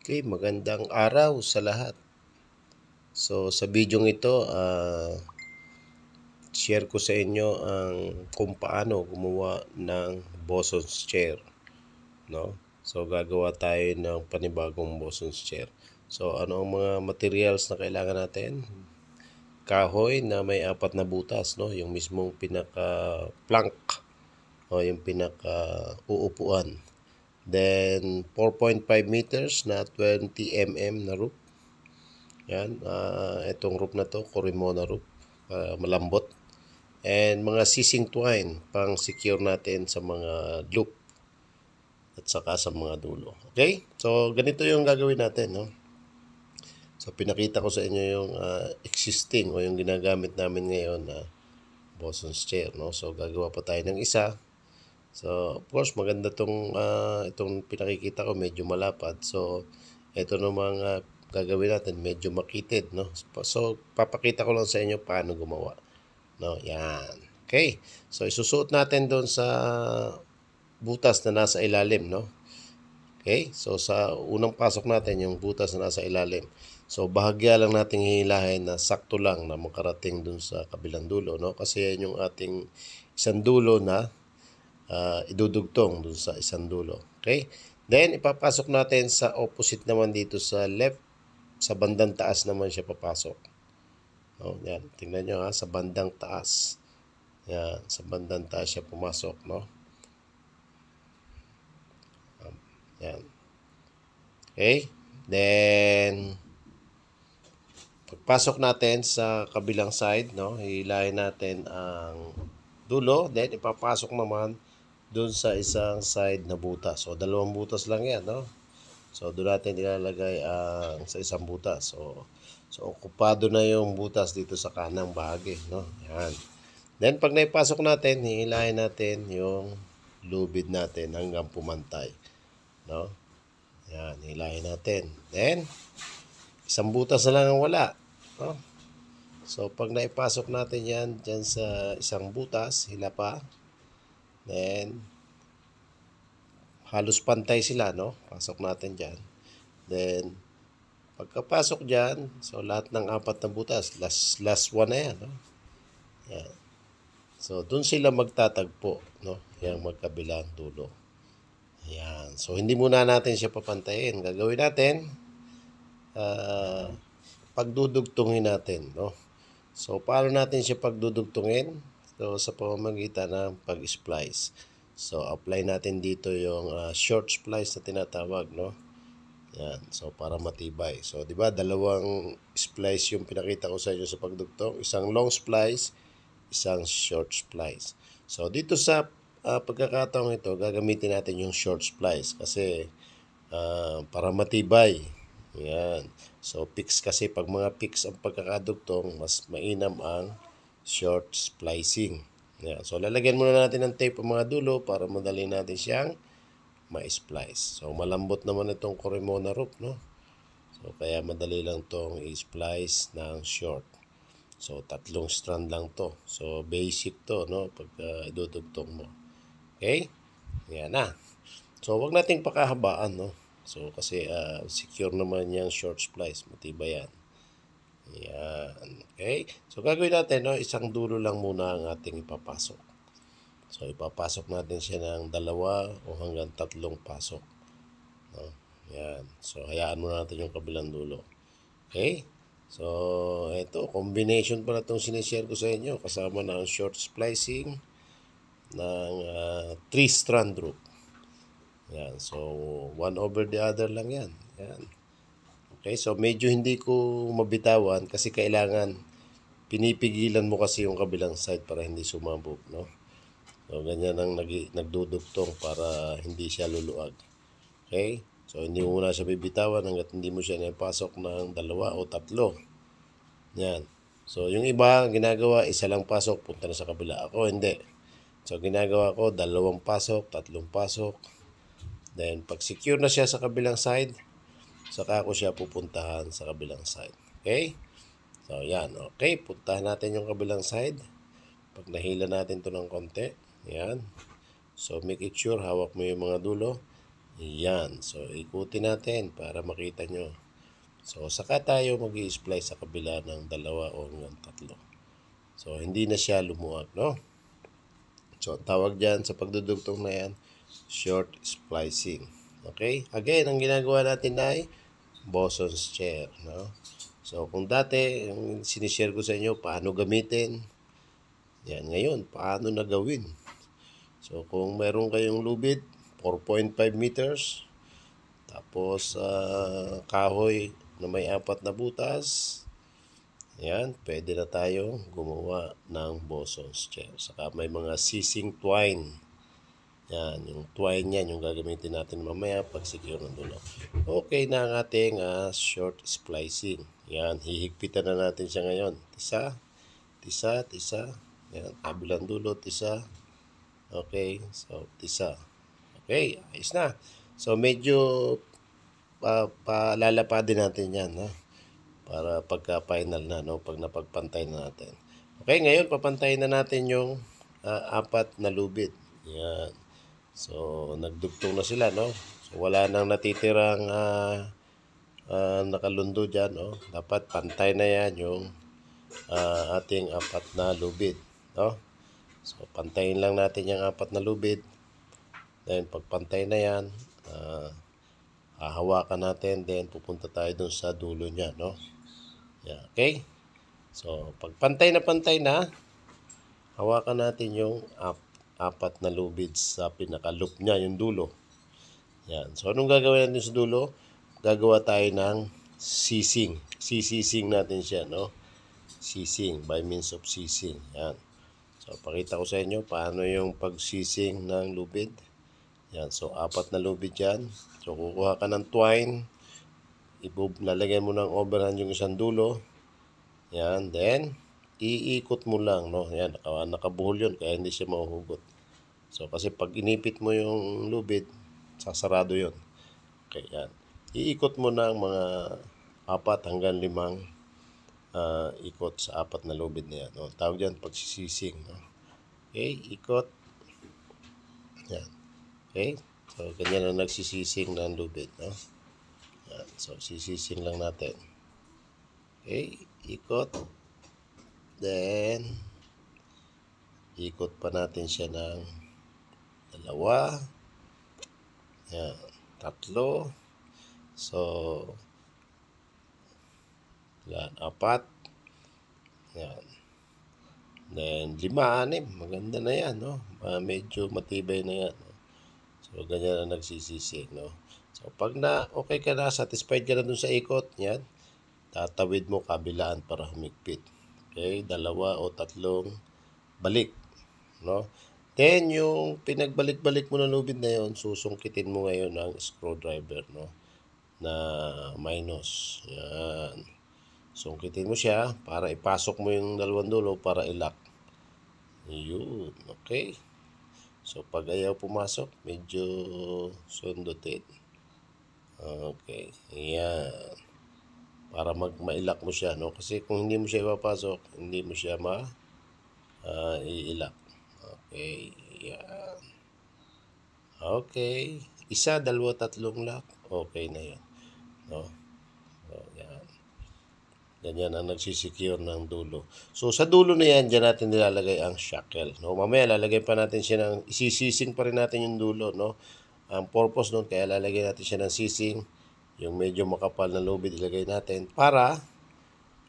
Okay, magandang araw sa lahat. So sa video ito, share ko sa inyo ang kung paano gumawa ng Boson's chair, no? So gagawa tayo ng panibagong Boson's chair. So ano ang mga materials na kailangan natin? Kahoy na may 4 na butas, no? Yung mismong pinaka plank o yung pinaka uupuan. Then 4.5 meters na 20 mm na roof. Yan, itong rope na to, Corimona rope, malambot. And mga sising twine pang secure natin sa mga loop at saka sa mga dulo. Okay? So, ganito yung gagawin natin, no? So, pinakita ko sa inyo yung existing o yung ginagamit namin ngayon na Boson's chair, no? So, gagawa pa tayo ng isa. So, of course, maganda itong pinakikita ko, medyo malapad. So, ito namang gagawin natin, medyo makitid, no? So, papakita ko lang sa inyo paano gumawa. No, yan. Okay. So, isusuot natin doon sa butas na nasa ilalim, no? Okay. So, sa unang pasok natin, yung butas na nasa ilalim. So, bahagya lang natin hihilahin na sakto lang na makarating doon sa kabilang dulo, no? Kasi yan yung ating isang dulo na idudugtong doon sa isang dulo. Okay? Then, ipapasok natin sa opposite naman dito sa left. Sa bandang taas naman siya papasok. No? Yan. Tingnan nyo ha, sa bandang taas. Yan. Sa bandang taas siya pumasok. No? Yan. Okay? Then, pagpasok natin sa kabilang side, no? Hihilahin natin ang dulo. Then, ipapasok naman doon sa isang side na butas. So, dalawang butas lang yan, no? So, doon natin ilalagay ang sa isang butas. So, okupado na yung butas dito sa kanang bahagi, no? Yan. Then, pag naipasok natin, hihilahin natin yung lubid natin hanggang pumantay, no? Yan, hilahin natin. Then, isang butas na lang ang wala, no? So, pag naipasok natin yan dyan sa isang butas, hila pa. Then, halos pantay sila, no? Pasok natin dyan. Then, pagkapasok dyan, so lahat ng 4 na butas, last one na yan, no? Yan. So, dun sila magtatagpo, no? Yung magkabilang dulo. Yan. So, hindi muna natin siya papantayin. Gagawin natin, pagdudugtungin natin, no? So, paano natin siya pagdudugtungin? So, sa pamamagitan ng pag-splice. So, apply natin dito yung short splice na tinatawag, no? Yan. So, para matibay. So, di ba, dalawang splice yung pinakita ko sa inyo sa pagdugtong. Isang long splice, isang short splice. So, dito sa pagkakataong ito, gagamitin natin yung short splice kasi para matibay. Yan. So, fix kasi pag mga fix ang pagkakadugtong, mas mainam ang short splicing. Yan. So, lalagyan muna natin ng tape ang mga dulo para madali natin siyang ma-splice. So, malambot naman itong Corimona rope, no? So, kaya madali lang itong i-splice ng short. So, 3 strand lang to. So, basic to, no? Pag idudugtong mo. Okay? Yan na. So, wag nating pakahabaan, no? So, kasi secure naman yung short splice. Matibay yan. Yan. Okay? So, gagawin natin, no? Isang dulo lang muna ang ating ipapasok. So, ipapasok natin siya ng 2 o hanggang 3 pasok. No? Yan. So, hayaan muna natin yung kabilang dulo. Okay? So, ito, combination pala itong sinishare ko sa inyo. Kasama na ang short splicing ng 3-strand rope. Yan. So, one over the other lang yan. Yan. Okay? So, medyo hindi ko mabitawan kasi kailangan pinipigilan mo kasi yung kabilang side para hindi sumabog, no? So, ganyan ang nagdudugtong para hindi siya luluag. Okay? So, hindi mo muna siya bibitawan hanggat hindi mo siya naipasok ng 2 o 3. Yan. So, yung iba, ginagawa, isa lang pasok, punta na sa kabila. Ako, hindi. So, ginagawa ko, 2 pasok, 3 pasok. Then, pag secure na siya sa kabilang side, saka ko siya pupuntahan sa kabilang side. Okay? So, yan. Okay, puntahan natin yung kabilang side. Pag nahila natin to ng konti, yan. So, make it sure, hawak mo yung mga dulo. Yan. So, ikutin natin para makita nyo. So, saka tayo mag-i-splice sa kabila ng dalawa o hanggang tatlo. So, hindi na siya lumuwag, no? So, tawag dyan sa pagdudugtong na yan, short splicing. Okay? Again, ang ginagawa natin ay boson's chair, no? So, kung dati, yung sinishare ko sa inyo, paano gamitin, yan, ngayon, paano na gawin. So, kung meron kayong lubid, 4.5 meters, tapos, kahoy na may 4 na butas, yan, pwede na tayo gumawa ng boson's chair. Saka may mga sising twine. Yan, yung twine yan, yung gagamitin natin mamaya pag secure ng dulo. Okay na ang ating short splicing. Yan, hihigpitan na natin siya ngayon. Tisa, tisa, tisa. Yan, kabilang dulo, tisa. Okay, so tisa. Okay, ayos na. So, medyo palalapadin natin yan, ha? Para pagka-final na, no? Pag napagpantay na natin. Okay, ngayon papantayin na natin yung 4 na lubid. Yan. So, nagdugtong na sila, no? So, wala nang natitirang nakalundo dyan, no? Dapat pantay na yan yung ating 4 na lubid, no? So, pantayin lang natin yung 4 na lubid. Then, pagpantay na yan, hahawakan natin, then pupunta tayo dun sa dulo niya, no? Yan, okay? So, pagpantay na, hawakan natin yung 4 na lubid sa pinaka-loop niya, yung dulo. Yan. So, anong gagawin natin sa dulo? Gagawa tayo ng sising. Sisising natin siya, no? Sising, by means of sising. Yan. So, pakita ko sa inyo paano yung pagsising ng lubid. Yan. So, 4 na lubid yan. So, kukuha ka ng twine. Lalagyan mo ng overhand yung isang dulo. Yan. Then, iikot mo lang, no? Yan, nakabuhol yun, kaya hindi siya mahuhugot. So, kasi pag inipit mo yung lubid, sasarado yun. Okay, yan. Iikot mo ng mga 4 hanggang 5 ikot sa 4 na lubid na yan. No? Tawag dyan pagsisising. No? Okay, ikot. Yan. Okay, so ganyan ang nagsisising ng lubid. No? Yan. So, sisising lang natin. Okay, ikot. Then, ikot pa natin siya ng 2. Yan. 3. So, yan. 4. Yan. Then, 5, 6. Maganda na yan, no? Medyo matibay na yan. No? So, ganyan ang nagsisisig, no? So, pag okay ka na, satisfied ka na dun sa ikot, yan. Tatawid mo kabilaan para humigpit. Okay, 2 o 3 balik, no? Then, yung pinagbalik-balik mo na lubid na yon, susungkitin mo ngayon ng screwdriver, no? Na minus. Yan. Sungkitin mo siya para ipasok mo yung 2 dulo para i-lock. Yun, okay? So, pag ayaw pumasok, medyo sundutin. Okay, yan. Para ma-lock mo siya, no? Kasi kung hindi mo siya ipapasok, hindi mo siya i-lock. Okay, yan. Okay. 1, 2, 3 lock. Okay na yan. No? So, yan. Ganyan ang nagsisecure ng dulo. So, sa dulo na yan, dyan natin nilalagay ang shackle. No? Mamaya, lalagay pa natin siya ng, isisising pa rin natin yung dulo, no? Ang purpose nun, kaya lalagay natin siya ng sising, yung medyo makapal na lubid ilagay natin, para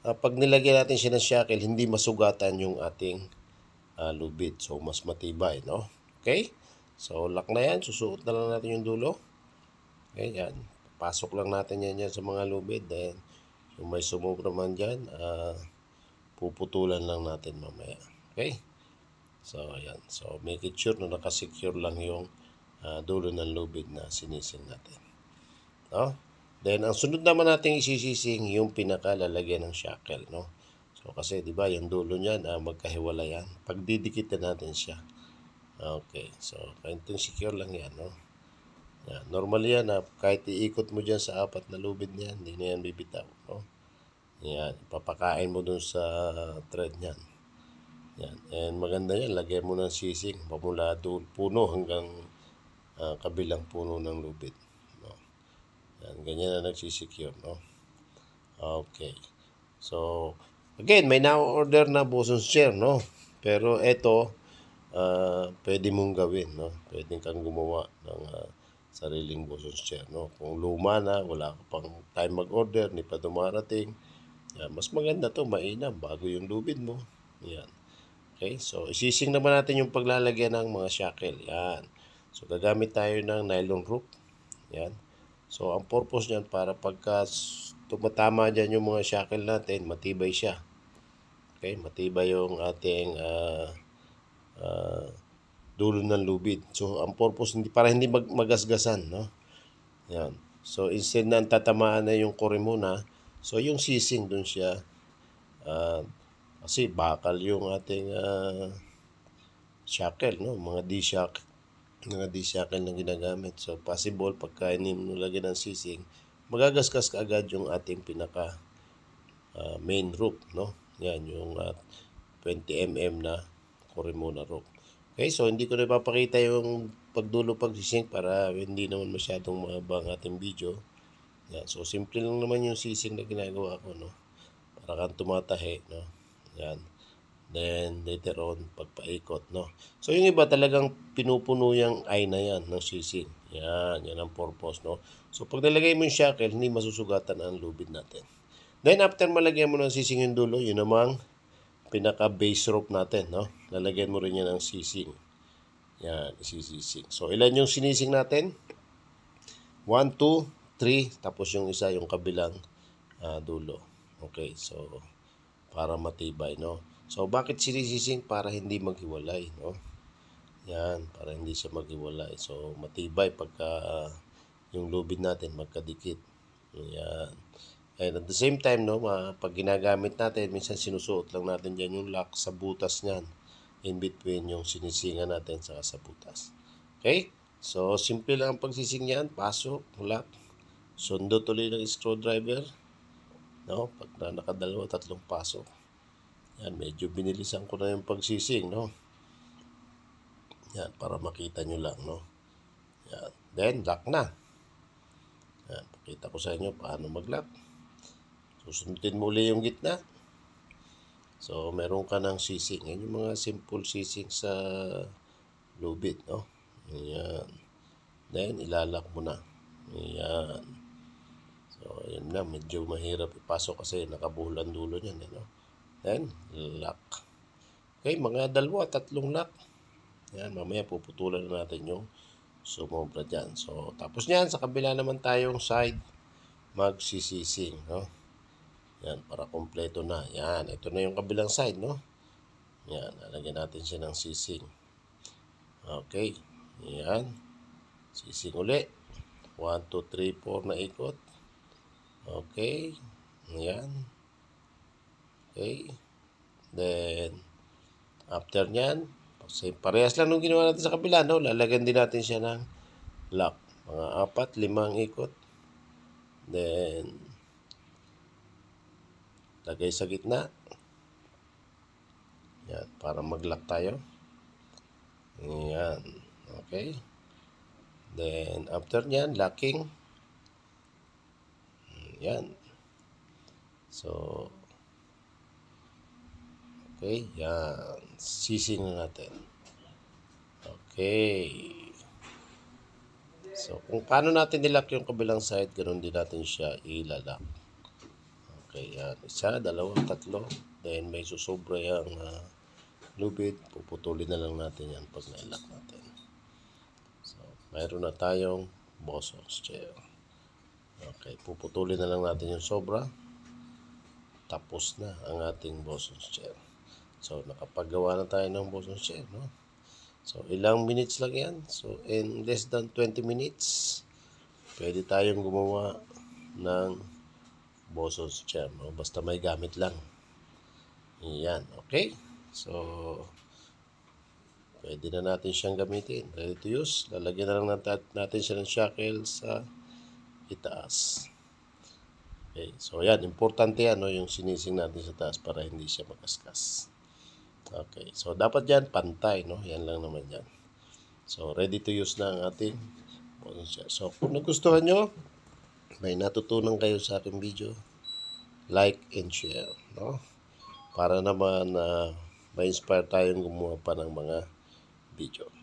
pag nilagay natin siya ng shackle, hindi masugatan yung ating lubid. So, mas matibay, no? Okay? So, lock na yan. Susuot na lang natin yung dulo. Okay, yan. Pasok lang natin yan sa mga lubid. Then, yung may sumobra man dyan, puputulan lang natin mamaya. Okay? So, ayan. So, make it sure na nakasecure lang yung dulo ng lubid na sinising natin. No? Then, ang sunod naman natin isisising yung pinakalalagyan ng shackle, no? So, kasi, di ba, yung dulo niyan, magkahiwala yan. Pagdidikitan natin siya. Okay. So, kaintong secure lang yan, no? Yan. Normal yan, kahit iikot mo dyan sa 4 na lubid niyan, hindi na yan bibitaw, no? Yan. Ipapakain mo dun sa thread niyan. Yan. And maganda yan, lagyan mo ng sising, pamula puno hanggang kabilang puno ng lubid, no? Yan, ganyan na nagsisecure, no? Okay. So, again, may na-order na Boson's chair, no? Pero ito, pwede mong gawin, no? Pwede kang gumawa ng sariling Boson's chair, no? Kung luma na, wala ka pang time mag-order, hindi pa dumarating, yan, mas maganda to, mainam, bago yung lubid mo. Yan. Okay, so isising naman natin yung paglalagyan ng mga shackle. Yan. So gagamit tayo ng nylon rope. Yan. So ang purpose niyan para pagka tumatama dyan yung mga shackle natin, matibay siya. Okay, matibay yung ating dulo ng lubid. So ang purpose para hindi magasgasan, no? Yan. So instead na tatamaan na yung kore muna, so yung sising dun siya kasi bakal yung ating shackle, no? Mga D-shackle na ginagamit. So possible pagka nilagyan ng sising, magagasgas ka agad yung ating pinaka main rope, no? Yan yung 20 mm na Corrimona rope. Okay, so hindi ko na ipapakita yung pagdulo pagsising para hindi naman masyadong mahaba ang ating video. Yan, so simple lang naman yung sising na ginagawa ko, no? Para kang tumatahi, no? Yan. Then later on pagpaikot, no? So yung iba talagang pinupuno yung eye na yan ng sisig. Yan ang purpose, no? So pag nalagay mo yung shackle, hindi masusugatan ang lubid natin. Then after malagyan mo ng sisig yung dulo, yun namang pinaka base rope natin, no? Lalagyan mo rin yan ng sisig. Yan, isisisig. So ilan yung sinisig natin? 1, 2, 3, tapos yung isa yung kabilang dulo. Okay, so para matibay, no? So bakit sinisising? Para hindi maghiwalay, no? Yan, para hindi siya maghiwalay. So matibay pagka yung lubid natin magkadikit. Yan. And at the same time, no, pag ginagamit natin, minsan sinusuot lang natin dyan yung lock sa butas niyan, in between yung sinisingan natin sa butas. Okay? So simple lang ang pagsising yan. Pasok, lock, sundo tuloy ng screwdriver, no? Pag nakadalawa, 3 pasok. Yan, medyo binilisan ko na yung pagsising, no? Yan, para makita nyo lang, no? Yan, then lock na. Yan, pakita ko sa inyo paano mag-lock. Susundin mo uli yung gitna. So meron ka ng sising. Yan yung mga simple sising sa lubid, no? Yan. Then ilalak mo na. Yan. So yan na, medyo mahirap ipasok kasi nakabuhol ang dulo niyan, no? Then lock. Okay, mga 2, 3 lock. Yan, mamaya puputulan na natin yung sumobra dyan. So tapos niyan, sa kabila naman tayong side, magsisising, no? Yan, para kompleto na. Yan, ito na yung kabilang side, no? Yan, lalagyan natin siya ng sising. Okay, yan. Sising uli. 1, 2, 3, 4 na ikot. Okay, yan. Okay, then after nyan, parehas lang nung ginawa natin sa kabila, no? Lalagyan din natin siya ng lock. Mga 4, 5 ikot. Then lagay sa gitna. Yan, para mag-lock tayo. Yan, okay. Then after nyan, locking. Yan. So okay, yan. Sising na natin. Okay. So kung paano natin nilock yung kabilang side, ganoon din natin siya ilalak. Okay, yan. 1, 2, 3. Then may susobra yung lubid. Puputulin na lang natin yan pag nailak natin. So, mayroon na tayong Boson's chair. Okay, puputulin na lang natin yung sobra. Tapos na ang ating Boson's chair. So, nakapagawa na tayo ng Boson's chair, no? So, ilang minutes lang yan. So, in less than 20 minutes, pwede tayong gumawa ng Boson's chair, no? Basta may gamit lang. Yan, okay? So, pwede na natin siyang gamitin. Ready to use. Lalagyan na lang natin siya ng shackle sa itaas. Okay, so yan, importante yan, no, yung sinising natin sa taas para hindi siya makaskas. Okay, so dapat yan pantay, no? Yan lang naman yan. So, ready to use na ang ating potential. So, kung nagustuhan nyo, may natutunan kayo sa aking video, like and share, no? Para naman ma-inspire tayong gumawa pa ng mga video.